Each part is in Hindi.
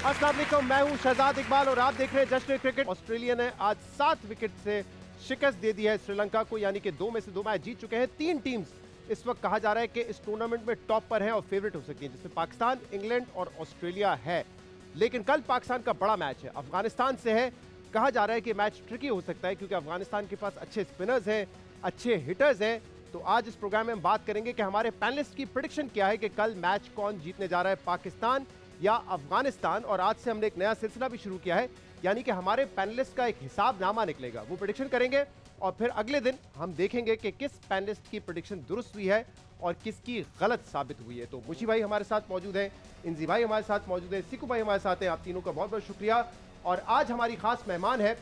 अस्सलाम वालेकुम, मैं हूं शहजाद इकबाल और आप देख रहे हैं जश्न क्रिकेट। ऑस्ट्रेलिया ने आज 7 विकेट से शिकस्त दे दी है श्रीलंका को, यानी कि 2 में से 2 मैच जीत चुके हैं। 3 टीम्स इस वक्त कहा जा रहा है कि इस टूर्नामेंट में टॉप पर हैं और फेवरेट हो सकती हैं, जिसमें पाकिस्तान, इंग्लैंड और ऑस्ट्रेलिया है। लेकिन कल पाकिस्तान का बड़ा मैच है, अफगानिस्तान से है। कहा जा रहा है कि मैच ट्रिकी हो सकता है क्योंकि अफगानिस्तान के पास अच्छे स्पिनर्स हैं, अच्छे हिटर्स हैं। तो आज इस प्रोग्राम में हम बात करेंगे कि हमारे पैनलिस्ट की प्रेडिक्शन क्या है कि कल मैच कौन जीतने जा रहा है, पाकिस्तान या अफगानिस्तान। और आज से हमने एक नया सिलसिला भी शुरू किया है, यानी कि हमारे पैनलिस्ट का एक हिसाबनामा निकलेगा, वो प्रेडिक्शन करेंगे और फिर अगले दिन हम देखेंगे कि किस पैनलिस्ट की प्रेडिक्शन दुरुस्त हुई है और किसकी गलत साबित हुई है। तो मुशी भाई हमारे साथ मौजूद हैं, इंजी भाई हमारे साथ मौजूद हैं, सिकू भाई हमारे साथ हैं। आप तीनों का बहुत बहुत शुक्रिया। और आज हमारी खास मेहमान है,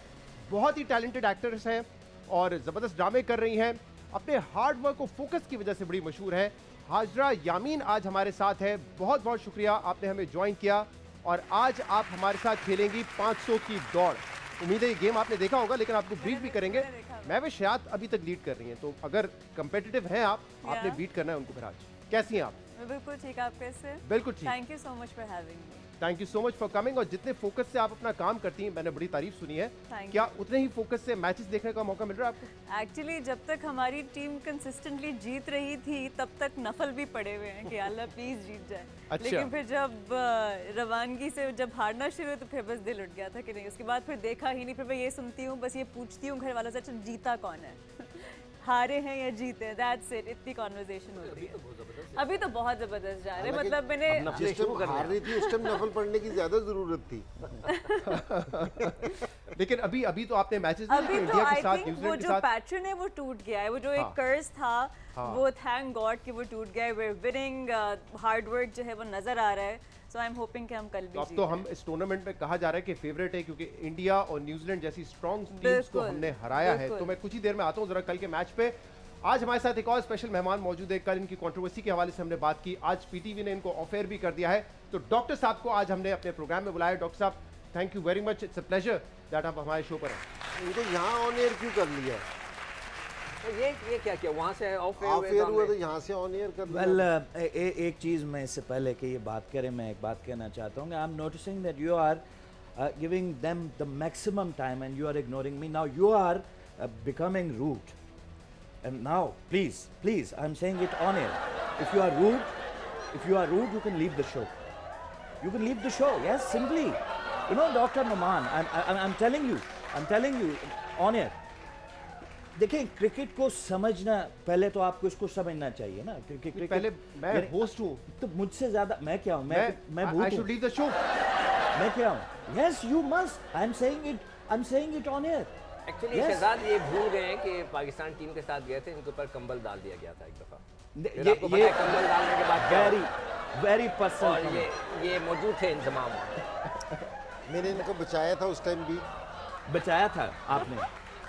बहुत ही टैलेंटेड एक्टर्स हैं और ज़बरदस्त ड्रामे कर रही हैं, अपने हार्ड वर्क और फोकस की वजह से बड़ी मशहूर है। हाजरा यामीन आज हमारे साथ है, बहुत बहुत शुक्रिया आपने हमें ज्वाइन किया। और आज आप हमारे साथ खेलेंगी 500 की दौड़। उम्मीद है ये गेम आपने देखा होगा, लेकिन आपको ब्रीफ भी करेंगे। महविश हयात अभी तक लीड कर रही हैं, तो अगर कंपेटिटिव हैं आपने बीट करना है उनको। फिर आज कैसी हैं आप? बिल्कुल ठीक, आप कैसे? बिल्कुल ठीक। Thank you so much for having me. Thank you so much for coming. और जितने फोकस से आप अपना काम करती हैं, मैंने बड़ी तारीफ सुनी है, क्या उतने ही फोकस से मैचेस देखने का मौका मिल रहा है आपको? एक्चुअली जब तक हमारी टीम कंसिस्टेंटली जीत रही थी तब तक नफल भी पड़े हुए हैं कि अल्लाह प्लीज जीत जाए। अच्छा। लेकिन फिर जब रवानगी से जब हारना शुरू हुआ तो फिर बस दिल उठ गया था कि नहीं, उसके बाद फिर देखा ही नहीं। फिर मैं ये सुनती हूँ, बस ये पूछती हूँ घर वालों से, अच्छा जीता कौन है हारे हैं या जीते, दैट्स इट। इतनी कॉन्वर्सेशन होती है। अभी तो बहुत जबरदस्त जा रहे हैं, मतलब मैंने जिस टाइम हार रही थी उस टाइम नफल पढ़ने की ज्यादा जरूरत थी। लेकिन अभी तो आपने मैचेस अभी तो इंडिया के साथ, वो न्यूजीलैंड के जो साथ। पैटर्न है वो टूट गया है, वो जो एक कर्ज था वो थैंक गॉड कि वो टूट गया है। We are winning, hard work जो है वो नजर आ रहा है। सो आई एम होपिंग कि हम कल भी अब तो हम इस टूर्नामेंट में कहा जा रहा है कि फेवरेट है क्योंकि इंडिया और न्यूजीलैंड जैसी स्ट्रॉन्ग टीम्स को हमने हराया है। तो मैं कुछ ही देर में आता हूं जरा कल के मैच पे। आज हमारे साथ एक और स्पेशल मेहमान मौजूद है। कल इनकी कंट्रोवर्सी के हवाले से हमने बात की, आज पीटीवी ने इनको ऑफ एयर भी कर दिया है। तो डॉक्टर साहब को आज हमने अपने प्रोग्राम में बुलाया। डॉक्टर साहब, thank you very much, it's a pleasure that आप हमारे शो पर हैं। इनको यहाँ ऑन एयर क्यों कर लिया? ये क्या किया? वहाँ से ऑफ एयर हुआ तो यहाँ से ऑन एयर कर लिया। एक चीज़ मैं इससे पहले कि ये बात करें, मैं एक बात कहना चाहता हूँ। I am noticing that you are giving them the maximum time and you are ignoring me. Now you are becoming rude and now please I'm saying it on air, if you are rude you can leave the show. Yes, simply, you know, Dr. Noman, I'm telling you on air, देखिए क्रिकेट को समझना, पहले तो आपको इसको समझना चाहिए ना। क्रिकेट पहले मैं होस्ट हूँ तो मुझसे ज्यादा मैं क्या हूँ? मैं I should leave the show। मैं क्या हूँ? Yes, you must, I'm saying it on air। Actually Shahzad ये भूल गए हैं कि पाकिस्तान टीम के साथ गए थे, इनके ऊपर कंबल डाल दिया गया था एक दफा। ये कंबल डालने के बाद वेरी पर्सनल, और ये मौजूद थे इंतजाम। मैंने इनको बचाया था उस टाइम भी। बचाया था आपने।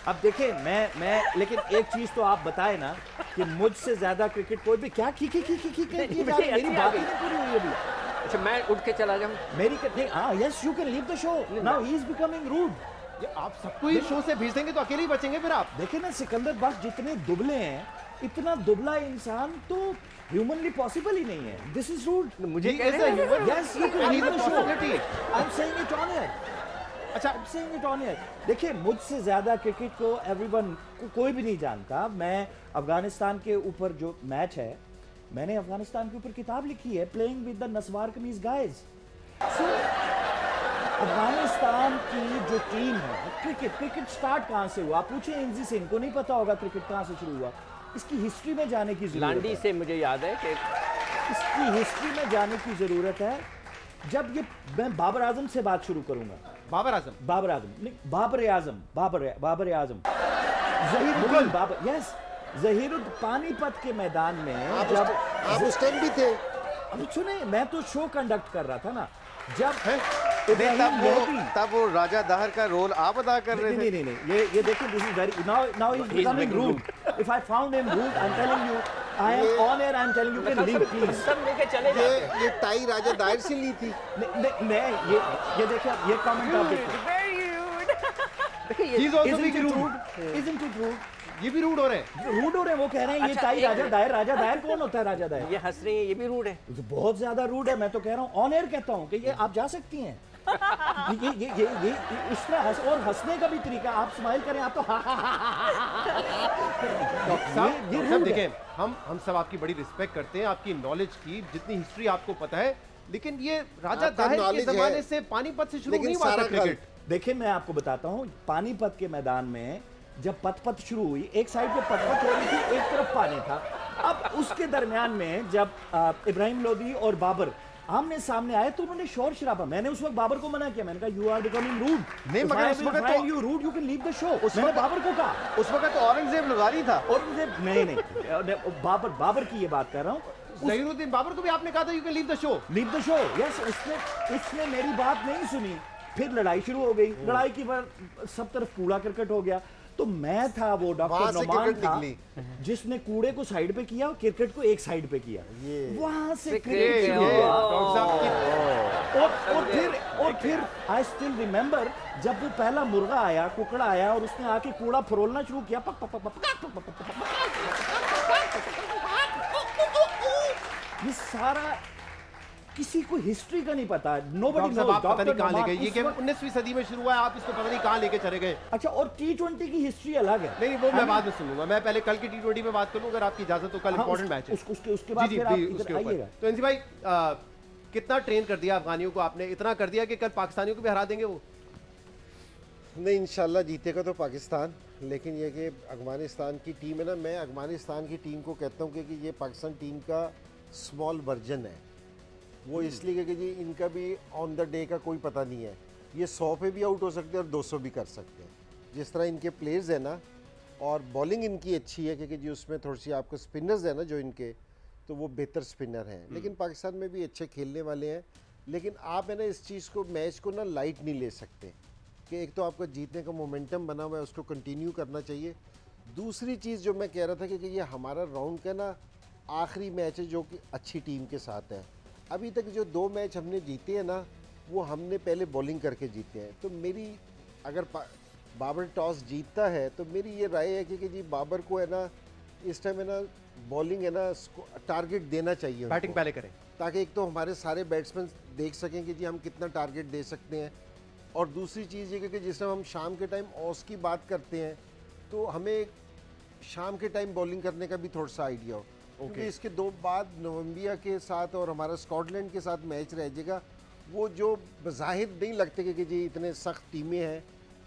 अब देखिए मैं लेकिन एक चीज तो आप बताए ना कि मुझसे ज्यादा क्रिकेट कोई भी क्या मेरी बात ही नहीं पूरी हुई अभी। अच्छा, मैं उठ के चला जाऊँ? मेरी नहीं, हाँ, yes, you can leave the show now, he is becoming rude. आप सबको ही शो से भेज देंगे तो अकेले ही बचेंगे फिर आप। देखिए ना, सिकंदर बख्श जितने दुबले हैं, इतना दुबला इंसान तो ह्यूमनली पॉसिबल ही नहीं है। This is rude. मुझे कैसे human? Yes, you can leave the show. I am saying it on air. अच्छा, I am saying it on air. देखिए, मुझसे ज्यादा क्रिकेट को एवरीवन को कोई भी नहीं जानता। मैं अफगानिस्तान के ऊपर जो मैच है, मैंने अफगानिस्तान के ऊपर किताब लिखी है, प्लेइंग विद द नस्वार कमीज गाइज। सो अफगानिस्तान की जो टीम है, क्रिकेट स्टार्ट कहां से हुआ? आप पूछे इंजी से, इनको नहीं पता होगा क्रिकेट कहां से शुरू हुआ। इसकी हिस्ट्री में जाने की जरूरत है। लांडी से मुझे याद है कि इसकी हिस्ट्री में जाने की जरूरत है। जब ये मैं बाबर आजम से बात शुरू करूंगा। बाबर आजम जहीरुद्दीन बाबर, यस, जहीरुद्दीन पानीपत के मैदान में। आप उस टाइम भी थे? अब सुने, मैं तो शो कंडक्ट कर रहा था ना जब तब वो राजा दाहर का रोल आप अदा कर रहे थे। नहीं, ये देखिए, this is very now he is becoming rude. If I found him rude, I'm telling you, I am on air, I'm telling you, can leave please। सब लेके चले जाते। ये टाई राजा दाहर से ली थी। नहीं, ये देखिए, ये कमेंट आप देखिए। very rude। He is also being Isn't rude। it rude? ये भी रूड हो रहे हैं। रूड हो रहे हैं, वो कह रहे हैं ये टाई राजा दायर कौन होता है? राजा दायर ये हंस रही है, ये भी रूड है। बहुत ज्यादा रूड है। मैं तो कह रहा हूँ, ऑन एयर कहता हूँ कि ये आप जा सकती हैं। ये इस तरह और हंसने का भी तरीका, आप स्माइल करें आप तो डॉक्टर साहब देखें, हम सब आपकी बड़ी रिस्पेक्ट करते हैं, आपकी नॉलेज की, जितनी हिस्ट्री आपको पता है, लेकिन ये राजा आपका दाहिर के knowledge जमाने है, से पानीपत से शुरू लेकिन नहीं हुआ था सारा क्रिकेट। देखिए मैं आपको बताता हूँ, पानीपत के मैदान में जब पत शुरू हुई, एक साइड पे पत हो रही थी, एक तरफ पानी था। अब उसके दरमियान में जब इब्राहिम लोदी और बाबर आमने सामने आए तो उन्होंने शोर शराबा, मैंने उस वक्त बाबर को मना किया, मैंने कहा यू आर बिकमिंग रूड, नहीं, मगर उस वक्त तो you rude you can leave the show, उस मैंने वक्त- बाबर को कहा। उस वक्त तो औरंगजेब लुगारी था। औरंगजेब नहीं बाबर की ये बात कर रहा हूँ, ज़हीरुद्दीन बाबर को भी आपने कहा था you can leave the show. Leave the show, yes, उसने मेरी बात नहीं सुनी, फिर लड़ाई शुरू हो गई, लड़ाई की बार सब तरफ कूड़ा करकट हो गया, तो मैं था वो वहां डॉक्टर से नोमान क्रिकेट था निकली। जिसने कूड़े को साइड पे किया और क्रिकेट को एक साइड पे किया, वहां से ये क्रिकेट शुरू हुआ। डॉक्टर साहब की और फिर आई स्टिल रिमेंबर जब वो पहला मुर्गा आया, कुकड़ा आया और उसने आके कूड़ा फरोलना शुरू किया, पक पक पक पक पक पक ये सारा किसी को हिस्ट्री का नहीं पता, नोबडी डॉक्टर साहब नोस। आप पता नहीं कहाँ ले नोमान गए, ये उस गेम वक्त- 19वीं सदी में शुरू हुआ है, आप इसको पता नहीं कहाँ लेके चले गए। अच्छा, और T20 की हिस्ट्री अलग है। नहीं वो मैं बाद में सुनूंगा, मैं पहले कल की T20 में बात करूं, अगर आपकी इजाजत तो कल हाँ, इंपॉर्टेंट मैच है। उसके बाद फिर आप उसके इधर ऊपर। आइएगा। तो इंसी भाई कितना ट्रेन कर दिया अफगानियों को आपने, इतना कर दिया कि कल पाकिस्तानियों को भी हरा देंगे वो? नहीं, इंशाल्लाह जीतेगा तो पाकिस्तान, लेकिन ये कि अफगानिस्तान की टीम है ना, मैं अफगानिस्तान की टीम को कहता हूँ कि ये पाकिस्तान टीम का स्मॉल वर्जन है। वो इसलिए कि जी इनका भी ऑन द डे का कोई पता नहीं है, ये 100 पे भी आउट हो सकते हैं और 200 भी कर सकते हैं, जिस तरह इनके प्लेयर्स हैं ना, और बॉलिंग इनकी अच्छी है क्योंकि जी उसमें थोड़ी सी आपको स्पिनर्स है ना जो इनके, तो वो बेहतर स्पिनर हैं। लेकिन पाकिस्तान में भी अच्छे खेलने वाले हैं, लेकिन आप है ना इस चीज़ को, मैच को ना लाइट नहीं ले सकते कि एक तो आपका जीतने का मोमेंटम बना हुआ है, उसको कंटिन्यू करना चाहिए। दूसरी चीज़ जो मैं कह रहा था कि ये हमारा राउंड का ना आखिरी मैच है जो कि अच्छी टीम के साथ है। अभी तक जो 2 मैच हमने जीते हैं ना, वो हमने पहले बॉलिंग करके जीते हैं। तो मेरी अगर बाबर टॉस जीतता है तो मेरी ये राय है कि जी बाबर को है ना इस टाइम है ना बॉलिंग है ना टारगेट देना चाहिए, बैटिंग पहले करें ताकि एक तो हमारे सारे बैट्समैन देख सकें कि जी हम कितना टारगेट दे सकते हैं, और दूसरी चीज़ ये कि जिस टाइम हम शाम के टाइम ऑस की बात करते हैं तो हमें शाम के टाइम बॉलिंग करने का भी थोड़ा सा आइडिया हो, क्योंकि इसके 2 बाद नवंबिया के साथ और हमारा स्कॉटलैंड के साथ मैच रह जाएगा। वो जो बज़ाहिर नहीं लगते कि जी इतने सख्त टीमें हैं,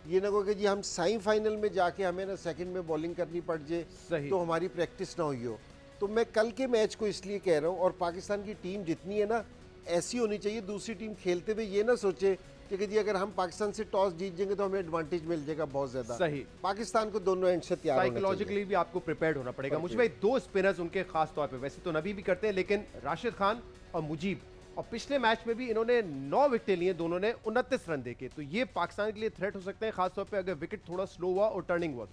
ये ना कहो कि जी हम सेमीफाइनल में जाके हमें ना सेकंड में बॉलिंग करनी पड़ सही। जाए तो हमारी प्रैक्टिस ना हुई हो। तो मैं कल के मैच को इसलिए कह रहा हूँ, और पाकिस्तान की टीम जितनी है ना ऐसी होनी चाहिए, दूसरी टीम खेलते हुए ये ना सोचे कि जी अगर हम पाकिस्तान से टॉस जीत जाएंगे तो हमें एडवांटेज मिल जाएगा बहुत ज़्यादा। सही। पाकिस्तान को दोनों एंड से तैयार होना चाहिए। साइकोलॉजिकली भी आपको प्रिपेयर्ड होना पड़ेगा। मुझे भाई 2 स्पिनर्स उनके खास तौर पे, वैसे तो नबी भी करते हैं, लेकिन राशिद खान और मुजीब, और पिछले मैच में भी इन्होंने 9 विकेटें लिए, दोनों ने 29 रन देके, तो ये पाकिस्तान के लिए थ्रेट हो सकते हैं, खासतौर पर अगर विकेट थोड़ा स्लो हुआ और टर्निंग हुआ।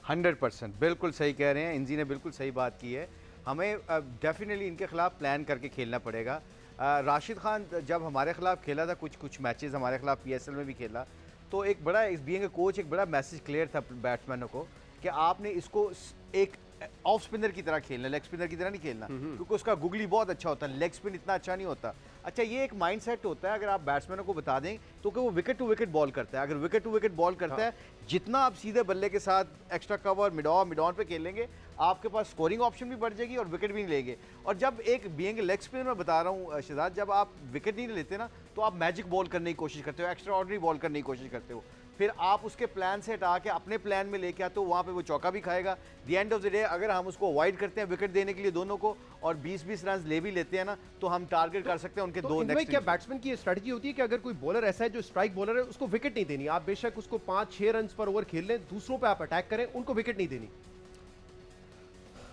100% बिल्कुल सही कह रहे हैं, इंजी ने बिल्कुल सही बात की है। हमें डेफिनेटली इनके खिलाफ प्लान करके खेलना पड़ेगा। राशिद खान जब हमारे खिलाफ खेला था, कुछ मैचेस हमारे खिलाफ PSL में भी खेला, तो एक बड़ा बीइंग ए कोच एक बड़ा मैसेज क्लियर था बैट्समैनों को कि आपने इसको एक ऑफ स्पिनर की तरह खेलना, लेग स्पिनर की तरह नहीं खेलना, क्योंकि उसका गुगली बहुत अच्छा होता है, लेग स्पिन इतना अच्छा नहीं होता। अच्छा, ये एक माइंडसेट होता है, अगर आप बैट्समैनों को बता दें तो कि वो विकेट टू विकेट बॉल करता है। अगर विकेट टू विकेट बॉल करता है, जितना आप सीधे बल्ले के साथ एक्स्ट्रा कवर मिड ऑन पे खेलेंगे, आपके पास स्कोरिंग ऑप्शन भी बढ़ जाएगी और विकेट भी नहीं लेंगे। और जब एक बीइंग लेग स्पिनर मैं बता रहा हूँ शहजाद, जब आप विकेट नहीं लेते ना, तो आप मैजिक बॉल करने की कोशिश करते हो, एक्स्ट्रा ऑर्डिनरी बॉल करने की कोशिश करते हो, फिर आप उसके प्लान से हटा के अपने प्लान में लेके आते हो, वहाँ पे वो चौका भी खाएगा। The end of the day अगर हम उसको अवॉइड करते हैं विकेट देने के लिए दोनों को, और 20-20 रन ले भी लेते हैं ना, तो हम टारगेट कर सकते हैं उनके तो 2 इनमें नेक्स्ट। क्या बैट्समैन की स्ट्रेटजी होती है कि अगर कोई बॉलर ऐसा है जो स्ट्राइक बॉलर है, उसको विकेट नहीं देनी, आप बेशक उसको 5-6 रन पर ओवर खेल लें, दूसरों पे आप अटैक करें, उनको विकेट नहीं देनी?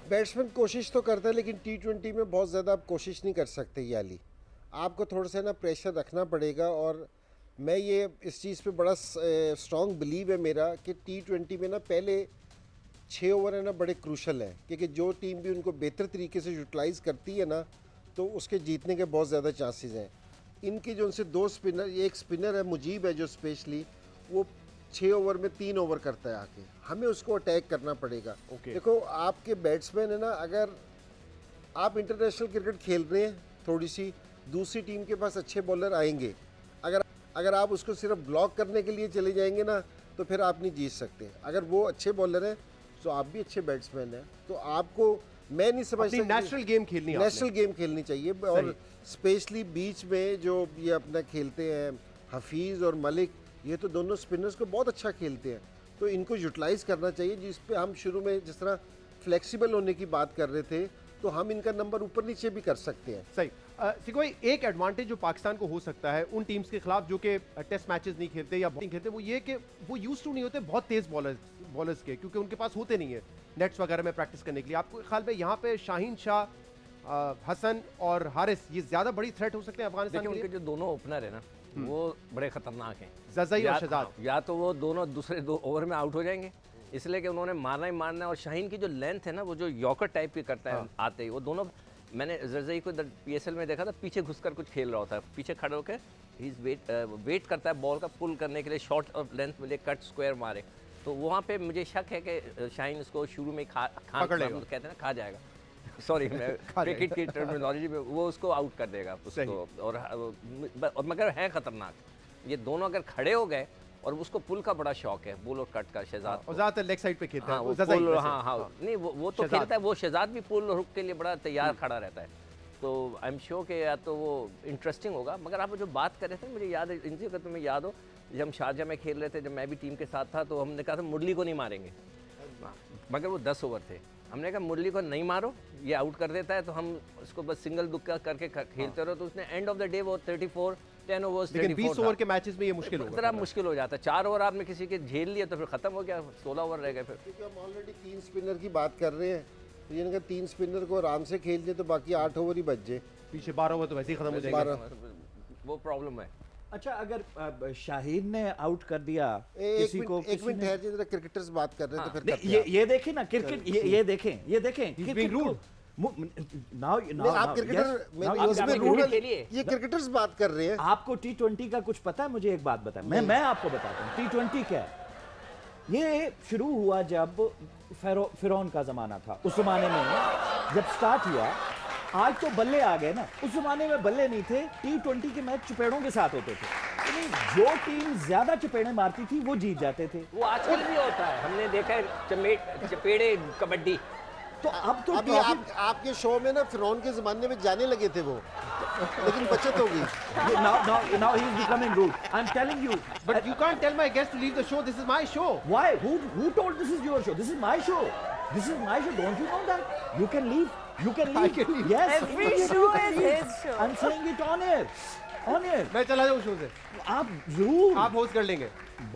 बैट्समैन कोशिश तो करता है, लेकिन T20 में बहुत ज़्यादा आप कोशिश नहीं कर सकते याली, आपको थोड़ा सा ना प्रेशर रखना पड़ेगा। और मैं ये इस चीज़ पे बड़ा स्ट्रॉन्ग बिलीव है मेरा कि T20 में ना पहले 6 ओवर है ना बड़े क्रूशल हैं, क्योंकि जो टीम भी उनको बेहतर तरीके से यूटिलाइज़ करती है ना, तो उसके जीतने के बहुत ज़्यादा चांसेस हैं। इनके जो उनसे 2 स्पिनर, एक स्पिनर है मुजीब है जो स्पेशली वो 6 ओवर में 3 ओवर करता है आके, हमें उसको अटैक करना पड़ेगा। देखो आपके बैट्समैन है ना, अगर आप इंटरनेशनल क्रिकेट खेल रहे हैं थोड़ी सी, दूसरी टीम के पास अच्छे बॉलर आएंगे, अगर आप उसको सिर्फ ब्लॉक करने के लिए चले जाएंगे ना तो फिर आप नहीं जीत सकते। अगर वो अच्छे बॉलर हैं तो आप भी अच्छे बैट्समैन हैं, तो आपको मैं नहीं समझता नेशनल गेम खेलनी है, नेशनल गेम खेलनी चाहिए। और स्पेशली बीच में जो ये अपना खेलते हैं हफीज़ और मलिक, ये तो दोनों स्पिनर्स को बहुत अच्छा खेलते हैं, तो इनको यूटिलाइज करना चाहिए। जिस पे हम शुरू में जिस तरह फ्लेक्सिबल होने की बात कर रहे थे, तो हम इनका नंबर ऊपर नीचे भी कर सकते हैं। सही। सिको भाई, एक एडवांटेज जो पाकिस्तान को हो सकता है उन टीम्स के खिलाफ जो कि टेस्ट मैचेस नहीं खेलते या बॉलिंग खेलते, वो ये कि वो यूज टू नहीं होते बहुत तेज बॉलर्स के, क्योंकि उनके पास होते नहीं है नेट्स वगैरह में प्रैक्टिस करने के लिए। आपको ख्याल में यहाँ पे शाहीन शाह, हसन और हारिस ये ज्यादा बड़ी थ्रेट हो सकते हैं अफगानिस्तान के लिए? उनके जो दोनों ओपनर है ना वो बड़े खतरनाक हैं, जज़ई और शहजाद। या तो वो दोनों दूसरे 2 ओवर में आउट हो जाएंगे, इसलिए कि उन्होंने मारना ही मारना है। और शाहीन की जो लेंथ है ना, वो जो यॉर्कर टाइप की करता है आते ही, वो दोनों मैंने जरजई को PSL में देखा था, पीछे घुसकर कुछ खेल रहा होता है, पीछे खड़े होकर ही वेट करता है बॉल का पुल करने के लिए, शॉर्ट और लेंथ मिले, कट स्क्वायर मारे। तो वहाँ पे मुझे शक है कि शाहीन उसको शुरू में कहते हैं ना खा जाएगा सॉरी क्रिकेट की टर्मिनोलॉजी में, वो उसको आउट कर देगा उसको। और मगर है खतरनाक ये दोनों, अगर खड़े हो गए, और उसको पुल का बड़ा शौक है, पुल और कट का शहजाद। और ज्यादातर लेग साइड पे खेलता है वो पुल, हाँ नहीं वो तो खेलता है, वो शहजाद भी पुल और हुक के लिए बड़ा तैयार खड़ा रहता है। तो आई एम श्योर कि या तो वो इंटरेस्टिंग होगा। मगर आप जो बात कर रहे थे, मुझे याद है, इनसे अगर तुम्हें याद हो, जब हम शारजाह में खेल रहे थे, जब मैं भी टीम के साथ था, तो हमने कहा था मुरली को नहीं मारेंगे, मगर वो 10 ओवर थे। हमने कहा मुरली को नहीं मारो, ये आउट कर देता है, तो हम उसको बस सिंगल दुक्का करके खेलते रहो। तो उसने एंड ऑफ द डे वो 34 10 ओवर्स, लेकिन 20 ओवर के मैचेस में ये मुश्किल होगा, इतना मुश्किल हो जाता है। 4 ओवर आपने किसी के झेल लिया तो फिर खत्म हो गया, 16 ओवर रह गए फिर। क्योंकि हम ऑलरेडी 3 स्पिनर की बात कर रहे हैं, तो ये अगर 3 स्पिनर को आराम से खेल जाए तो बाकी 8 ओवर ही बच जाए, पीछे 12 ओवर तो वैसे ही खत्म हो जाएगा। वो प्रॉब्लम है। अच्छा, अगर शाहीन ने आउट कर दिया किसी को, एक मिनट ठहर जाइए, जरा क्रिकेटर्स बात कर रहे हैं तो फिर ये देखें ना क्रिकेट, ये देखें नाउ आप क्रिकेटर उसमें रूल, ये क्रिकेटर्स बात कर रहे हैं। आपको T20 का कुछ पता है? मुझे एक बात बताएं, मैं आपको बताता हूँ T20 क्या है। ये शुरू हुआ जब फिरौन का जमाना था, उस जमाने में जब स्टार्ट हुआ। आज तो बल्ले आ गए ना, उस जमाने में बल्ले नहीं थे। T20 के मैच चपेड़ों के साथ होते थे, जो टीम ज्यादा चपेड़े मारती थी वो जीत जाते थे। वो आजकल भी होता है, हमने देखा है चपेड़े कबड्डी। तो अब तो अभी आपके शो में ना फिरौन के जमाने में जाने लगे थे वो, लेकिन बचत हो गई। now he is becoming rude. I'm telling you. But you can't tell my guest to leave the show. This is my show. Why? Who told this is your show? This is my show. This is my show. Don't you know that? You can leave. You can leave. I can leave. Yes. Every show is his show. I'm saying it on air. On air. मैं चला जाऊँ शो से, आप जरूर, आप होस्ट कर लेंगे,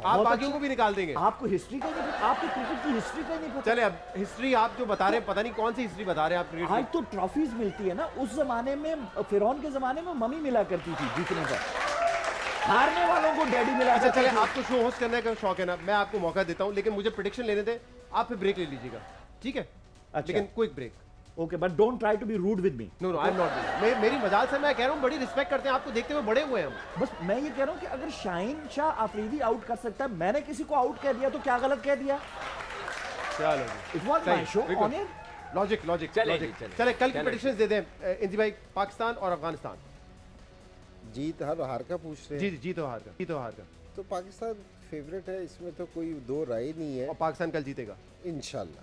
आप बाकियों को भी निकाल देंगे। आपको हिस्ट्री का नहीं पता, आपको क्रिकेट की हिस्ट्री का नहीं पता। चले, अब हिस्ट्री आप जो बता रहे हैं, पता नहीं कौन सी हिस्ट्री बता रहे हैं आप क्रिकेट आज तो ट्रॉफीज मिलती है ना, उस जमाने में फिरौन के जमाने में मम्मी मिला करती थी जीतने पर, हारने वालों को डैडी मिला। अच्छा चले, आपको शो होस्ट करने का शौक है ना, मैं आपको मौका देता हूँ, लेकिन मुझे प्रेडिक्शन लेने थे, आप फिर ब्रेक ले लीजिएगा, ठीक है? लेकिन quick break. Okay, but don't try to be rude with me. No I am not, मेरी मजाल से मैं कह रहा हूँ, बड़ी रिस्पेक्ट करते हैं आपको, देखते हुए बड़े हुए हैं हम। बस मैं ये कह रहा हूँ कि अगर शाहीन शाह अफरीदी आउट कर सकता है, मैंने किसी को आउट कर दिया तो क्या गलत कह दिया? चलो, it was my show on air. Logic. चले कल की प्रेडिक्शंस दे दें इंजी भाई, पाकिस्तान और अफगानिस्तान। जीत हार का पूछ रहे हैं? जीत और हार का तो पाकिस्तान फेवरेट है, इसमें तो कोई दो राय नहीं है। और पाकिस्तान कल जीतेगा इंशाल्लाह।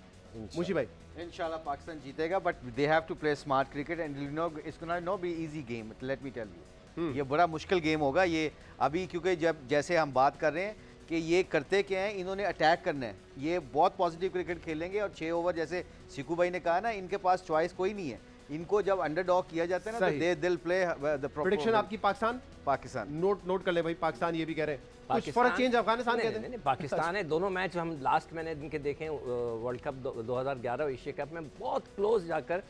मुशी भाई? इंशाल्लाह पाकिस्तान जीतेगा, but they have to play smart cricket and you know it's gonna not be easy game, let me tell you. ये बड़ा मुश्किल गेम होगा ये अभी, क्योंकि जब जैसे हम बात कर रहे हैं कि ये करते क्या हैं, इन्होंने अटैक करना है, ये बहुत पॉजिटिव क्रिकेट खेलेंगे। और 6 ओवर जैसे सिकू भाई ने कहा ना, इनके पास चॉइस कोई नहीं है, इनको जब अंडरडॉग किया जाता है ना, तो दे दिल प्ले द प्रेडिक्शन आपकी पाकिस्तान नोट कर ले भाई। पाकिस्तान ये भी कह रहे हैं कुछ फर्क चेंज अफगानिस्तान कहते हैं। नहीं, पाकिस्तान है, दोनों मैच हम लास्ट मैंने इनके देखे वर्ल्ड कप 2011 एशिया कप में बहुत क्लोज जाकर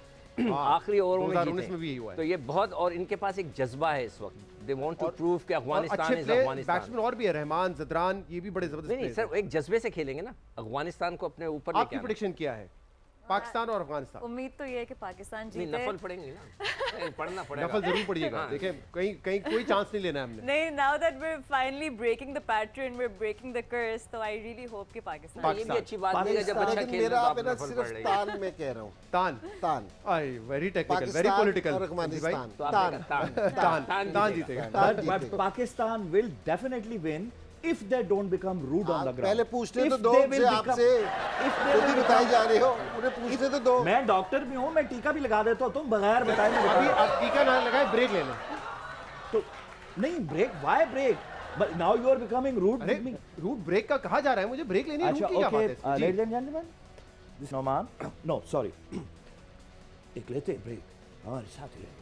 आखिरी ओवर में 2019 में भी यही हुआ है। तो ये बहुत, और इनके पास एक जज्बा है इस वक्त, दे वांट टू प्रूव कि अफगानिस्तान इज अफगानिस्तान। बैट्समैन और भी है, रहमान, जदरान, ये भी बड़े जबरदस्त। नहीं सर, एक जज्बे से खेलेंगे ना, अफगानिस्तान को अपने ऊपर लेके आना। आपकी प्रेडिक्शन क्या है? पाकिस्तान और अफगानिस्तान। उम्मीद तो ये है कि पाकिस्तान नहीं, जीते। नफल पड़ेंगे ना, नहीं, पढ़ना पड़ेगा। नफल जरूर पड़िएगा। देखें कहीं कहीं कोई चांस नहीं लेना है हमने। नहीं, now that we're finally breaking the pattern, we're breaking the curse, तो I really hope कि पाकिस्तान ये भी अच्छी बात नहीं है जब अच्छा लेकिन खेल मेरा तो आप आप ना नफल पढ़ सिर्फ रही है। तान में कह रहा हूँ, तान तान I very technical, very Pakistan political और अफगानिस्तान तो आपने कहा तान तान जीतेगा। तान But जीतेगा। Pakistan will definitely win if they don't become rude on the आप ground. पहले पूछने If तो दो they उनसे, will आपसे if they खुद will ही बताई become- जा रही हो, उन्हें पूछने तो दो। मैं डॉक्टर भी हूँ, मैं टीका भी लगा देता हूँ, तुम बगैर बताए नहीं अभी बता- आप टीका ना लगाए, ब्रेक ले लें। तो नहीं break, why break? But now you are becoming rude अरे with me. रूट ब्रेक का कहा जा रहा है, मुझे ब्रेक लेनी है, अच्छा, रूट की क्या okay, बात है? जी। ladies and gentlemen, this Noman, no, sorry, एक लेते ब्रेक, हमारे साथ ही रहेगा।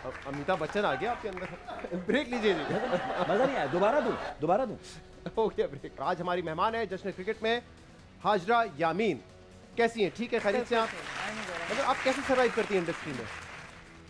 अब अमिताभ बच्चन आ गया आपके अंदर। ब्रेक लीजिए जी। मजा नहीं आया, दोबारा दूं। हो गया ब्रेक। आज हमारी मेहमान है जश्न क्रिकेट में हाजरा यामीन। कैसी हैं? ठीक है, खैरियत से आप? मतलब आप कैसे सर्वाइव करती हैं इंडस्ट्री में?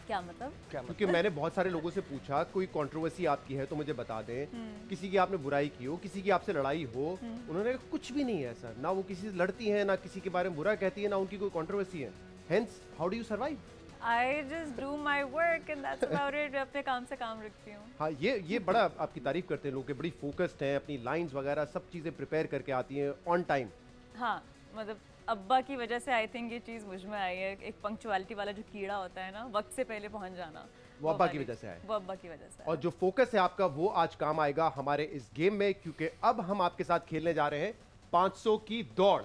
क्या मतलब? क्योंकि मैंने बहुत सारे लोगों से पूछा, कोई कंट्रोवर्सी आपकी है तो मुझे बता दें, किसी की आपने बुराई की हो, किसी की आपसे लड़ाई हो, उन्होंने कहा कुछ भी नहीं है ऐसा, ना वो किसी से लड़ती हैं, ना किसी के बारे में बुरा कहती है, ना उनकी कोई कंट्रोवर्सी है। Hence how do you survive? I just do my work and that's about it. मैं अपने काम से काम रखती हूँ। हाँ, ये बड़ा आपकी तारीफ करते हैं लोग कि बड़ी फोकस्ड हैं, अपनी लाइंस वगैरह सब चीज़ें प्रिपेयर करके आती हैं ऑन टाइम। हाँ, मतलब अब्बा की वजह से आई थिंक ये चीज़ मुझ में आई है। एक पंक्चुअलिटी वाला जो कीड़ा होता है ना, वक्त से पहले पहुंच जाना, वो अब्बा की वाली- वजह से आया। वो अब्बा की वजह से और जो फोकस है आपका वो आज काम आएगा हमारे इस गेम में, क्योंकि अब हम आपके साथ खेलने जा रहे हैं 500 की दौड़।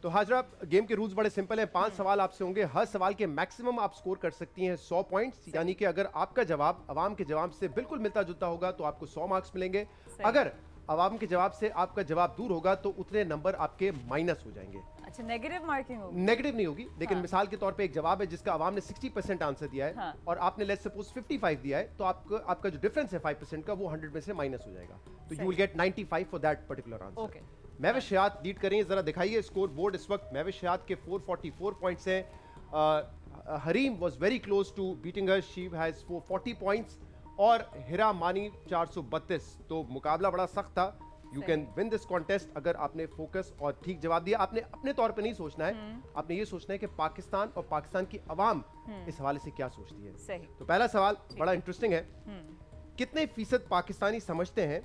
तो हाजरा, गेम के रूल्स बड़े सिंपल हैं। 5 सवाल आपसे होंगे, हर सवाल के मैक्सिमम आप स्कोर कर सकती हैं 100 पॉइंट्स, यानी कि अगर आपका जवाब अवाम के जवाब से बिल्कुल मिलता जुलता होगा तो आपको 100 मार्क्स मिलेंगे। अगर अवाम के जवाब से आपका जवाब दूर होगा तो उतने नंबर आपके माइनस हो जाएंगे। अच्छा, नेगेटिव मार्किंग होगी? नेगेटिव नहीं होगी, लेकिन हाँ। मिसाल के तौर पे एक जवाब है जिसका अवाम ने 60% आंसर दिया है, हाँ। और आपने लेट्स सपोज 55 दिया है, तो आपका जो डिफरेंस है 5% का, वो 100 में से माइनस हो जाएगा, तो you will get 95 for that particular answer. Okay. Mahwish Hayat lead करें, जरा दिखाइए स्कोर बोर्ड। इस वक्त महविश हयात के 444 पॉइंट्स हैं। Hareem was very close to beating her, she has 440 points, और हिरा मानी 432। तो मुकाबला बड़ा सख्त था। You can win this contest अगर आपने फोकस और ठीक जवाब दिया। आपने अपने तौर पे नहीं सोचना है, आपने ये सोचना है कि पाकिस्तान और पाकिस्तान की अवाम इस हवाले से क्या सोचती है। सही। तो पहला सवाल बड़ा इंटरेस्टिंग है। कितने फीसद पाकिस्तानी समझते हैं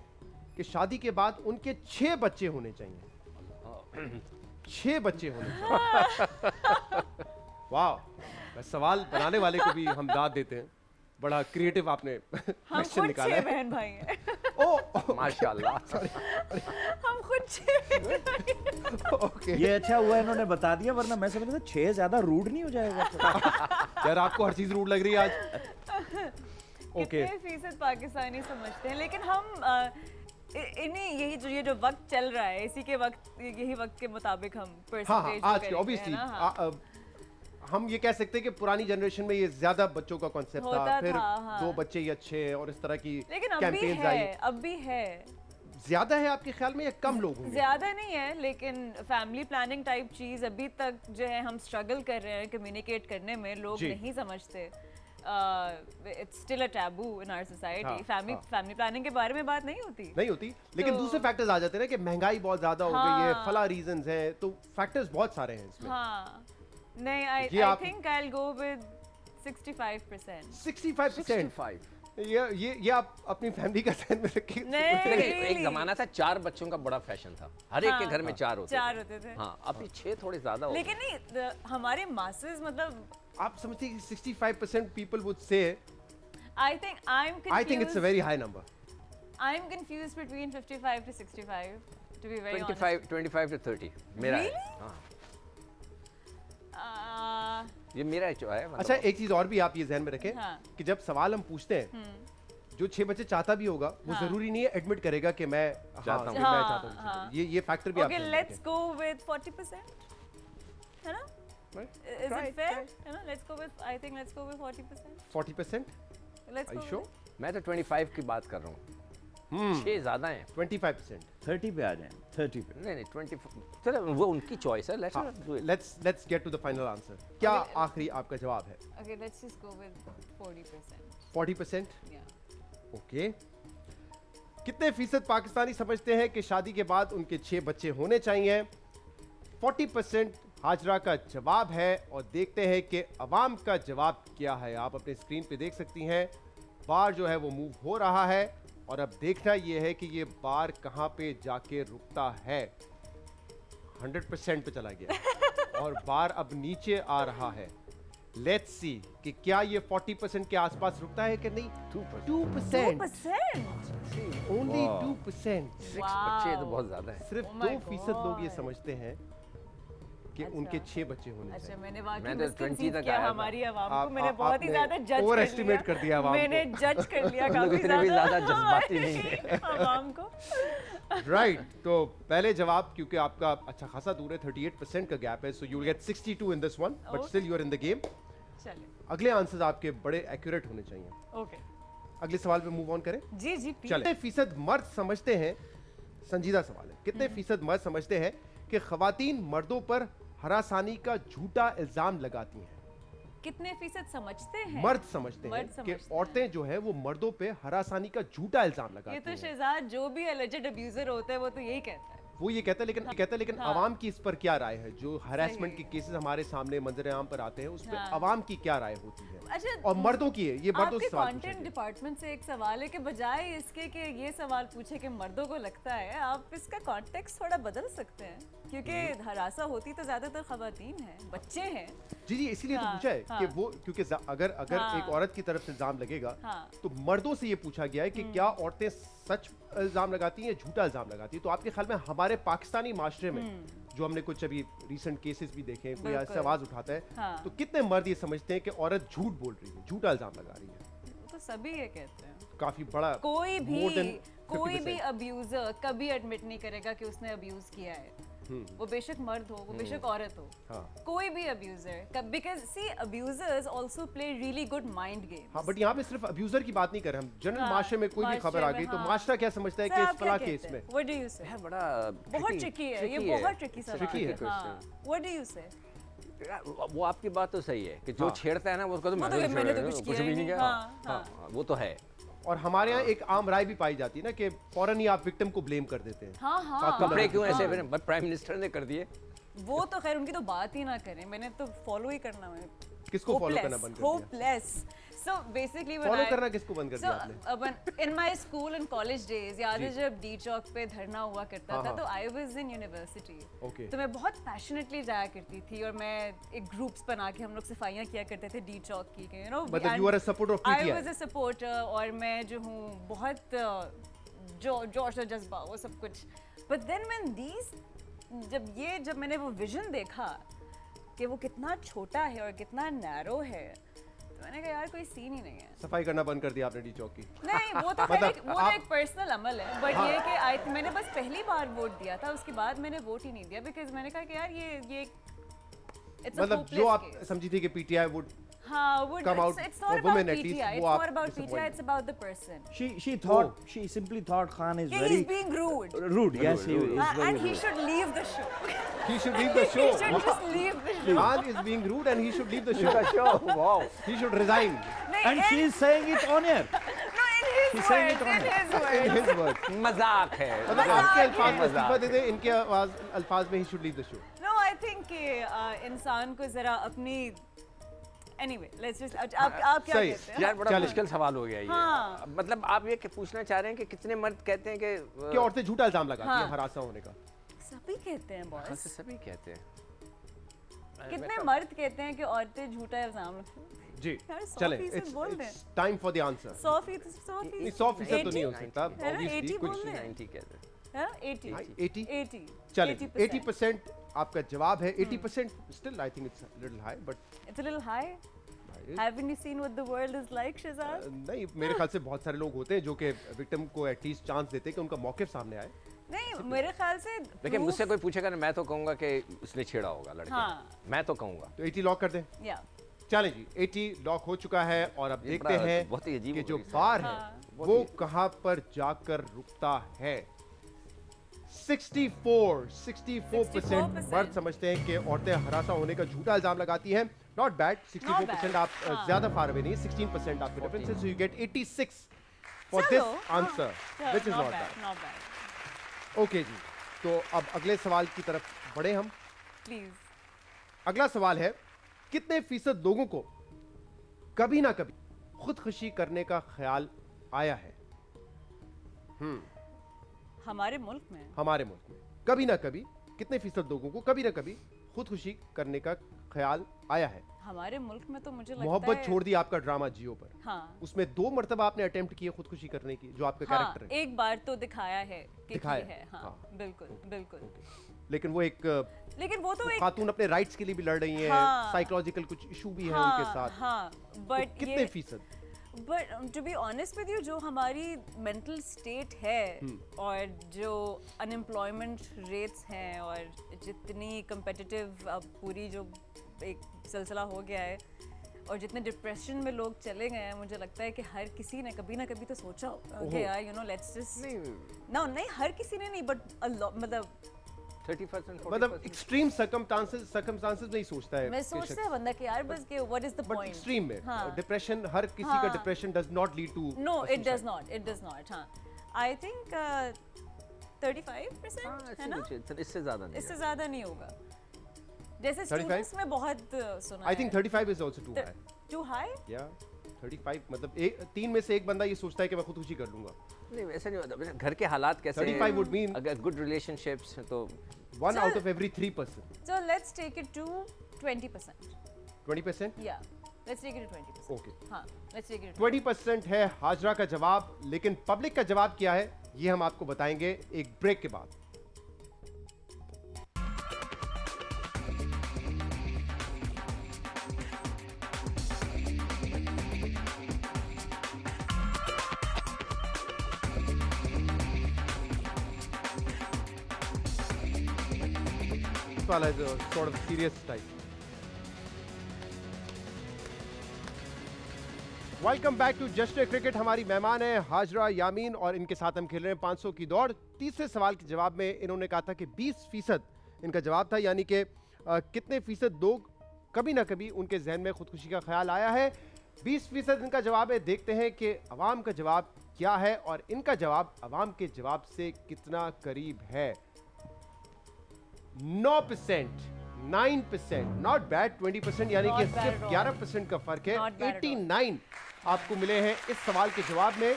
कि शादी के बाद उनके 6 बच्चे होने चाहिए? 6 बच्चे होने चाहिए। वाह, सवाल बनाने वाले को भी हम दाद देते हैं, बड़ा क्रिएटिव आपने हम क्वेश्चन खुद निकाला 6 है। बहन भाई हैं। ओ माशाल्लाह। हम खुद 6 ओके ये अच्छा हुआ इन्होंने बता दिया, वरना मैं समझ रहा था 6 ज्यादा रूड नहीं हो जाएगा? यार, आपको हर चीज रूड लग रही है आज। ओके, कितने फीसद पाकिस्तानी समझते हैं, लेकिन हम इन्हीं ये जो वक्त चल रहा है, इसी के वक्त, यही वक्त के मुताबिक हम हाँ, परसेंटेज आज के ऑब्वियसली हम ये कह सकते हैं कि पुरानी जनरेशन में ये ज्यादा बच्चों का कॉन्सेप्ट था, होता फिर था, हाँ। 2 बच्चे ही अच्छे हैं और इस तरह की लेकिन अब भी कैंपेन्स आई। है, अब भी है। ज्यादा है आपके ख्याल में या कम लोग होंगे? ज्यादा नहीं है, लेकिन फैमिली प्लानिंग टाइप चीज अभी तक जो है हम स्ट्रगल कर रहे हैं कम्युनिकेट करने में, लोग जी। नहीं समझते। It's still a taboo in our society. हाँ, फैमिली प्लानिंग के बारे में बात नहीं होती। नहीं होती, लेकिन तो- दूसरे फैक्टर्स आ जाते हैं ना कि महंगाई बहुत ज्यादा हो गई है, हाँ। फला रीजंस हैं, तो फैक्टर्स बहुत सारे हैं इसमें। हाँ, नहीं, आई ये आप- think I will go with 65%। 65%। 65। ये आप अपनी फैमिली का ध्यान में रखिए। नहीं, देखिए, एक really? जमाना था 4 बच्चों का बड़ा फैशन था, हर एक के हाँ, घर में 4 होते 4 होते थे। हाँ, अब ये 6 थोड़े ज्यादा हो गए। लेकिन नहीं, हमारे मासेस, मतलब आप समझते हैं कि 65% people would say, I think I am I think it's a very high number. I am confused between 55 to 65 to be very 25 to 30 मेरा है। Really? हाँ, ऑनेस्ट। ये मेरा है मतलब। अच्छा, एक चीज और भी आप ये ध्यान में रखें हाँ। कि जब सवाल हम पूछते हैं, जो 6 बच्चे चाहता भी होगा वो हाँ। जरूरी नहीं है एडमिट करेगा कि मैं चाहता हूँ। मैं हाँ, चाहता हूँ। हाँ। ये फैक्टर भी आप Okay, ध्यान में let's रखें। go with 40%. है ना? Is Try, it fair? try. है ना? Let's go with, I think let's go with 40%. 40%? Let's Are you go sure? with it. मैं तो 25 की बात कर रहा हूँ। 6 ज़्यादा हैं। 25%। 30 पे आ जाएं, 30 पे। नहीं नहीं 20, चलो वो उनकी चॉइस है। Let's get to the final answer. क्या आखिरी आपका जवाब है? Okay, let's just go with 40%. 40%। Yeah. Okay. कितने फीसद पाकिस्तानी समझते हैं कि शादी के बाद उनके 6 बच्चे होने चाहिए? 40% हाजरा का जवाब है। और देखते हैं कि अवाम का जवाब क्या है। आप अपने स्क्रीन पे देख सकती हैं बार जो है वो मूव हो रहा है, और अब देखना ये है कि ये बार कहाँ पे जाके रुकता है। 100% पे चला गया और बार अब नीचे आ रहा है। लेट्स सी कि क्या ये 40% के आसपास रुकता है कि नहीं। 2%। 2%? ओनली 2%। 6 बच्चे तो बहुत ज़्यादा है। सिर्फ Oh my 2% लोग ये God. समझते हैं कि उनके 6 बच्चे होने अच्छा, चाहिए। मैंने वाकई मैंने तो 20 मिसकंसीव तक किया आया था। हमारी आवाम आप- को। मैंने आप- बहुत ही आपने ज्यादा जज overestimate कर दिया आवाम मैंने को। जज कर लिया हम लोग काफी इतने भी ज़्यादा ज्यादा जज्बाती नहीं है। आवाम को। राइट तो पहले जवाब क्योंकि आपका अच्छा खासा दूर है, 38% का गैप है, so you will get 62 in this one, but Okay. Still you are in the game. चलिए, अगले आंसर्स आपके बड़े एक्यूरेट होने चाहिए। ओके, अगले सवाल पे मूव ऑन करें। जी जी please. कितने फीसद मर्द समझते हैं, संजीदा सवाल है, कितने फीसद मर्द समझते हैं कि खवातीन मर्दों पर हरासानी का झूठा इल्जाम लगाती हैं? कितने फीसद समझते हैं? मर्द समझते हैं मर्द कि समझते हैं। औरतें जो है वो मर्दों पे हरासानी का झूठा इल्जाम ये लगाती तो हैं। शहजाद जो भी alleged abuser होता है वो तो यही कहता है। वो ये कहता है लेकिन हाँ। आवाम की इस पर क्या राय है? जो हरासमेंट सही। के केसेस हमारे सामने मंजर आम पर आते हैं उस पर हाँ। आवाम की क्या राय होती है? अच्छा, और मर्दों की है, ये मर्दों आपके से सवाल कंटेंट पूछेंगे। डिपार्टमेंट से एक सवाल है कि बजाय इसके कि ये सवाल पूछे कि मर्दों को लगता है, आप इसका कॉन्टेक्स्ट थोड़ा बदल सकते हैं, क्योंकि हरासा होती तो ज्यादातर खवातीन हैं, बच्चे हैं। जी जी, इसीलिए तो हाँ, पूछा है हाँ। कि वो क्योंकि अगर हाँ। एक औरत की तरफ से इल्जाम लगेगा हाँ। तो मर्दों से ये पूछा गया है कि क्या औरतें सच इल्जाम लगाती हैं या झूठा इल्जाम लगाती हैं? तो आपके ख्याल में हमारे पाकिस्तानी माशरे में जो हमने कुछ अभी रीसेंट केसेस भी देखे हैं, कोई बिल्कुल। ऐसे आवाज उठाता है हाँ। तो कितने मर्द ये समझते हैं कि औरत झूठ बोल रही है, झूठा इल्जाम लगा रही है? वो तो सभी ये कहते हैं। काफी बड़ा, कोई more than भी 50%। अब्यूजर कभी एडमिट नहीं करेगा कि उसने अब्यूज किया है। वो बेशक मर्द हो, वो बेशक औरत हो, हाँ। कोई भी abuser, because see abusers also play really good mind games. हाँ, बट यहाँ पे सिर्फ अब्यूजर की बात नहीं कर रहे हम, जनरल हाँ, माशरे में कोई भी खबर आ माशरे गई में, तो हाँ। माशरा क्या समझता है सर, कि आप इस क्या फला केस कहते में? हैं? What do you say? है बड़ा बहुत ट्रिकी है, ये बहुत ट्रिकी सवाल Tricky है। हाँ, what do you say? वो आपकी बात तो सही है कि जो हाँ। छेड़ता है ना वो उसका तो वो तो मैंने मैंने छेड़ा तो है, कुछ कुछ किया भी ही नहीं नहीं। किया। हाँ, हाँ, वो तो है। और हमारे यहाँ एक आम राय भी पाई जाती है ना कि फौरन ही आप विक्टिम को ब्लेम कर देते हैं। हाँ हाँ आपका कपड़े क्यों ऐसे हाँ। फिर बट प्राइम मिनिस्टर ने कर दिए। वो तो खैर उनकी तो बात ही ना करें, मैंने तो फॉलो ही करना है। किसको follow करना बंद कर दिया? Hopeless. So basically when follow I- करना किसको बंद कर So, दिया आपने? in my school and college days, याद है जब डी चौक पे धरना हुआ करता हाँ, था, हाँ। तो I was in university. Okay. तो मैं बहुत पैशनेटली जाया करती थी और मैं एक ग्रुप्स बना के हम लोग सफाइयाँ किया करते थे डी चौक की, you know. मतलब and you are a supporter of I PTI? was a supporter और मैं जो हूँ बहुत जोश और जज्बा वो सब कुछ. But then when जब मैंने वो विजन देखा कि वो कितना छोटा है और कितना नैरो है, तो मैंने कहा यार कोई सीन ही नहीं है. सफाई करना बंद कर दिया आपने डी चौक की? नहीं, वो तो खैर मतलब वो तो आप- एक पर्सनल अमल है, बट ये कि मैंने बस पहली बार वोट दिया था, उसके बाद मैंने वोट ही नहीं दिया, बिकॉज मैंने कहा कि यार ये it's a मतलब जो hopeless आप case. समझी थी कि पीटीआई वुड हाँ, would come out it's for not about women at least, PTI, वो it's आप not about PTI, disappointed. it's about the person. She simply thought Khan is Yeah, very he's being rude. rude. Yes, he is very And he rude. should leave the show. he should leave the show. He should just leave the show. Khan is being rude and he should leave the show. Wow. He should resign. नहीं, And she is saying it on air. no, in his He's saying it words, in his In words. his words. मजाक है। मतलब मजाक आपके है। अल्फाज में इस्तीफा मजाक दे दे, इनके अल्फाज में he should leave the show. No, I think कि इंसान को जरा अपनी anyway, let's just आप क्या सही। कहते हैं? यार बड़ा चलें। मुश्किल सवाल हो गया ये। हाँ। मतलब आप ये पूछना चाह रहे हैं कि कितने मर्द कहते हैं कि कि औरतें झूठा इल्जाम लगाती हैं हाँ। हरासा होने का? सभी कहते हैं हाँ, बॉस. तो सभी कहते हैं। कितने मर्द कहते हैं कि औरतें झूठा इल्जाम लगाती हैं? जी यार, 100% चलें, बोल दें. it's time for the answer. 100% नहीं, 100% तो नहीं हो सकता, है ना, obviously, 80 कुछ बोल रहे हैं. 90 कहते हैं। है ना? 80. 80? 80. चलें, 80%. 80% आपका जवाब है। 80% still I think it's a little high, but It's a little high. Haven't you seen what the world is like, Shahzad? नहीं, मेरे ख्याल से बहुत सारे लोग होते हैं जो कि विक्टिम को एटलीस्ट चांस देते हैं कि उनका मौके सामने आए। नहीं, मेरे ख्याल से देखिए proof- मुझसे कोई पूछेगा ना मैं तो कहूंगा कि उसने छेड़ा होगा लड़के हाँ। ने। मैं तो कहूंगा। तो 80 लॉक कर दें? Yeah. चलें जी, 80 लॉक हो चुका है और अब ये देखते बड़ा- हैं बहुत ही अजीब कि हो जो गई बार है हाँ। वो कहां पर जाकर रुकता है? 64% मर्द समझते हैं कि औरतें हरासा होने का झूठा इल्जाम लगाती हैं. Not bad. 64% आप ज्यादा फार अवे नहीं. 16% आपके डिफरेंस है. So you get 86 for this answer, which is not bad. Okay जी, तो अब अगले सवाल की तरफ बढ़े हम. प्लीज. अगला सवाल है, कितने फीसद लोगों को कभी ना कभी खुदकुशी करने का ख्याल आया है? हमारे मुल्क में हमारे मुल्क में कभी ना कभी कितने फीसद लोगों को कभी ना कभी खुदकुशी करने का ख्याल आया है? हमारे मुल्क में तो मुझे लगता मोहब्बत है छोड़ दी आपका ड्रामा जियो पर. हाँ. उसमें 2 मरतबा आपने अटेम्प्ट किए खुदकुशी करने की, जो आपका हाँ, कैरेक्टर है. एक बार तो दिखाया है कि दिखाया है. हाँ, हाँ. बिल्कुल बिल्कुल. लेकिन वो एक लेकिन वो तो एक खातून अपने राइट्स के लिए भी लड़ रही हैं. हाँ. साइकोलॉजिकल कुछ इशू भी है हाँ, उनके साथ. हाँ, तो बट कितने फीसद? But to be honest with you, जो हमारी मेंटल स्टेट है और जो अनएम्प्लॉयमेंट रेट्स हैं और जितनी competitive पूरी जो एक सिलसिला हो गया है और जितने डिप्रेशन में लोग चले गए हैं, मुझे लगता है कि हर किसी ने कभी ना कभी तो सोचा होगा कि यार लेट्स जस्ट नहीं हर किसी ने नहीं, बट मतलब 30%, मतलब एक्सट्रीम सर्कमस्टांसेस नहीं सोचता है. मैं सोचता है बंदा कि यार बस कि what is the but point. Extreme में हाँ. डिप्रेशन, हर किसी का हाँ. Depression does not lead to. No, it does not. हाँ, आई थिंक 35% है ना. इससे ज्यादा नहीं. इससे ज्यादा नहीं होगा. जैसे 35? स्टूडेंट्स में बहुत सुना I think 35 is also too high. Too high. या 35 मतलब 3 में से एक बंदा ये सोचता है कि मैं खुदकुशी कर लूंगा. नहीं, वैसे नहीं होता. घर के हालात कैसे 35 would mean- अगर गुड रिलेशनशिप्स तो 1 out of every 3 person. So let's take it to 20%. 20%? Yeah, let's take it to 20%. Okay. हाँ, let's take it to 20% है हाजरा का जवाब, लेकिन पब्लिक का जवाब क्या है ये हम आपको बताएंगे एक ब्रेक के बाद. वाला is a sort of serious type. Welcome back to just cricket. हमारी मेहमान है हाजरा यामीन और इनके साथ हम खेल रहे हैं 500 की दौड़. तीसरे सवाल के जवाब में इन्होंने कहा था कि 20% इनका जवाब था, यानी कि कितने फीसद लोग कभी ना कभी उनके जहन में खुदकुशी का ख्याल आया है. 20% इनका जवाब है. देखते हैं कि अवाम का जवाब क्या है और इनका जवाब अवाम के जवाब से कितना करीब है. 9%, 9%, नॉट बैड. 20% यानी कि Not bad सिर्फ at all. 11% का फर्क है. Not bad at all. 89 आपको मिले हैं इस सवाल के जवाब में,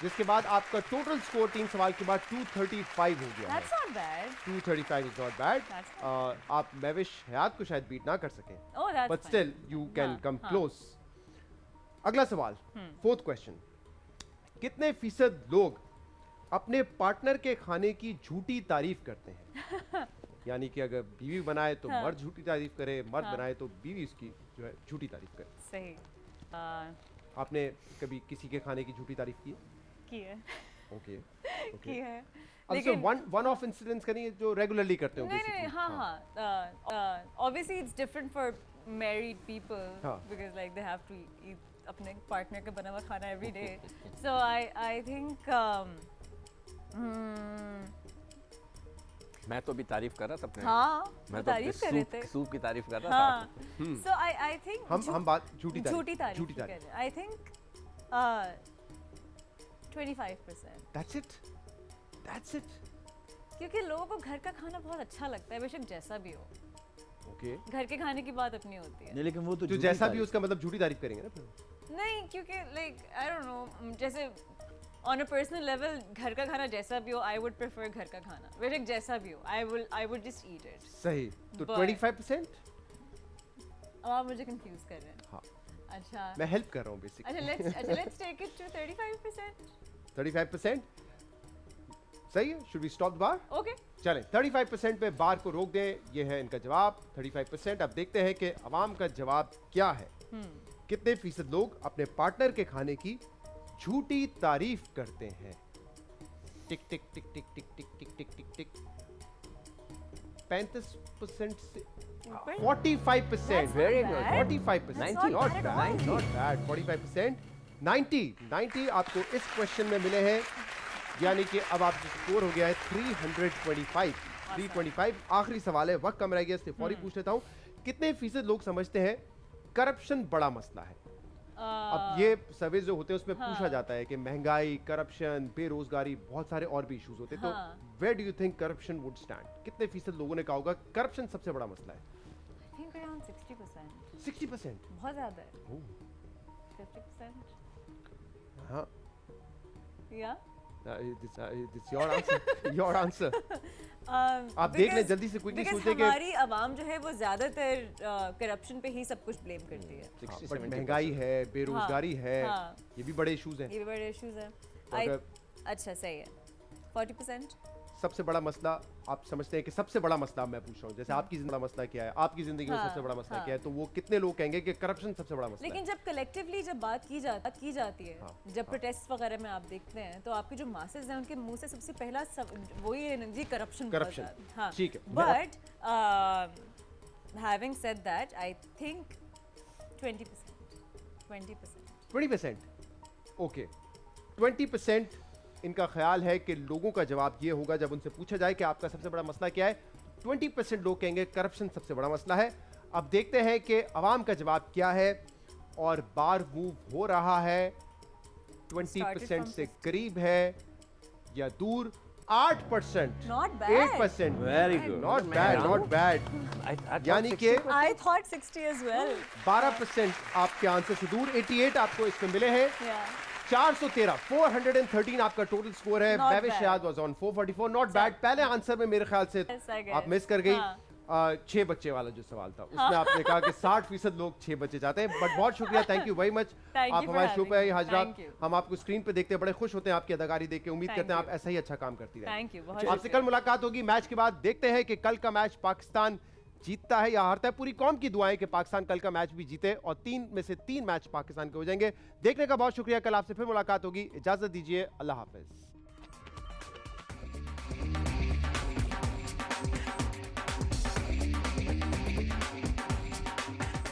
जिसके बाद आपका टोटल स्कोर 3 सवाल के बाद 235 हो गया है. That's not bad. 235 is not bad. That's आप मैविश हयात को शायद बीट ना कर सकें, Oh, that's but fine. Still you can हाँ, कम हाँ. क्लोज. अगला सवाल, 4th क्वेश्चन. कितने फीसद लोग अपने पार्टनर के खाने की झूठी तारीफ करते हैं? यानी कि अगर बीवी बनाए तो हाँ. मर्द झूठी तारीफ करे, मर्द हाँ. बनाए तो बीवी उसकी जो है झूठी तारीफ करे. सही. आपने कभी किसी के खाने की झूठी तारीफ की है? की है. ओके. की है. अब लेकिन वन ऑफ इंसिडेंट्स का नहीं, जो रेगुलरली करते हो नहीं नहीं basically. हाँ हाँ. Obviously it's different for married people हाँ. because like they have to eat अपने पार्टनर का बना हुआ खाना every day. So I think मैं तो भी तारीफ कर रहा था अपने. हाँ, मैं तो तारीफ कर रहे थे. सूप की तारीफ कर रहा हाँ. था. So I think हम बात झूठी झूठी तारीफ झूठी की तारीफ. कर रहे हैं. I think 25%. That's it. That's it. क्योंकि लोगों को घर का खाना बहुत अच्छा लगता है, बेशक जैसा भी हो. ओके. घर के खाने की बात अपनी होती है. नहीं, लेकिन वो तो जो झूठी जैसा भी तारीफ- उसका मतलब झूठी तारीफ करेंगे ना फिर. नहीं, क्योंकि लाइक आई डोंट नो, जैसे ऑन अ पर्सनल लेवल घर का खाना जैसा भी हो, आई वुड प्रेफर घर का खाना. बेशक जैसा भी हो, I would just eat it. सही. तो But- 25%. अब आप मुझे कंफ्यूज कर रहे हैं. हाँ. अच्छा. मैं हेल्प कर रहा हूँ बेसिकली. अच्छा लेट्स टेक इट टू 35%. 35%. सही है. Should we stop the bar? Okay. चलें, 35% पे बार को रोक दें. ये है इनका जवाब 35%. अब देखते हैं कि अवाम का जवाब क्या है. कितने फीसद लोग अपने पार्टनर के खाने की झूठी तारीफ करते हैं? टिक टिक टिक टिक टिक टिक टिक टिक टिक टिक. 35% से 45%. That's Very not good. bad. 45%. That's Not not bad at bad. all. Not bad. 45%. 90 आपको इस क्वेश्चन में मिले हैं, यानी कि अब आपका स्कोर हो गया है 325। आखिरी सवाल है, वक्त कम रह गया, इससे फौरी पूछ लेता हूँ, कितने फीसद लोग समझते हैं करप्शन बड़ा मसला है? अब ये सर्वे जो होते हैं उसमें पूछा जाता है कि महंगाई, करप्शन, बेरोजगारी, बहुत सारे और भी इश्यूज होते हैं, तो where do you think corruption would stand? कितने फीसद लोगों ने कहा होगा करप्शन सबसे बड़ा मसला है? I think around 60%. 60%। बहुत ज़्यादा है. 50%. हाँ, Yeah. it's your answer. आप देख लें, जल्दी से क्विकली सोचें कि हमारी आवाम जो है वो ज़्यादातर करप्शन पे ही सब कुछ ब्लेम करती है. बट महंगाई है, बेरोजगारी है, ये भी बड़े इश्यूज हैं। ये भी बड़े इश्यूज हैं. अच्छा सही है. 40%. सबसे बड़ा मसला आप समझते हैं कि सबसे बड़ा मसला मैं पूछ रहा हूँ, जैसे आपकी जिंदगी बड़ा मसला क्या है, आपकी जिंदगी में सबसे बड़ा मसला क्या है, तो वो कितने लोग कहेंगे कि करप्शन सबसे बड़ा मसला लेकिन है? जब कलेक्टिवली जब बात की जाती है, जब प्रोटेस्ट वगैरह में आप देखते हैं तो आपके जो मासेस हैं उनके मुंह से सबसे पहला वही है जी, करप्शन. हाँ, ठीक है. But having said that I think 20%. Okay, 20% इनका ख्याल है कि लोगों का जवाब ये होगा जब उनसे पूछा जाए कि आपका सबसे बड़ा मसला क्या है, 20% लोग कहेंगे करप्शन सबसे बड़ा मसला है। अब देखते हैं कि आवाम का जवाब क्या है, और बार मूव हो रहा है, 20% से करीब है या दूर, 8%, Not bad. 8%, Very good. Not bad, यानी कि I thought 60 as well. 12% आपके आंसर से दूर, 88 आपको इसमें मिले हैं। Yeah. 413 आपका टोटल स्कोर है। Not Mahwish bad. शायद वाज ऑन 444, नॉट बैड। पहले आंसर में मेरे ख्याल से Yes, I आप guess. मिस कर गई। हाँ. 6 बच्चे वाला जो सवाल था उसमें आपने कहा कि 60% लोग 6 बच्चे चाहते हैं, बट बहुत शुक्रिया, thank you very much. Thank आप you for हमारे शो पे आई having me. Hazra, Thank you. हम आपको स्क्रीन पे देखते हैं, बड़े खुश होते हैं आपकी अदाकारी देख के, उम्मीद Thank करते हैं आप you. ऐसा ही अच्छा काम करती रहें। Thank you. बहुत आपसे कल मुलाकात होगी मैच के बाद। देखते हैं कि कल का मैच पाकिस्तान जीतता है या हारता है। पूरी कौम की दुआएं कि पाकिस्तान कल का मैच भी जीते और 3 में से 3 मैच पाकिस्तान के हो जाएंगे। देखने का बहुत शुक्रिया, कल आपसे फिर मुलाकात होगी, इजाजत दीजिए, अल्लाह हाफिज।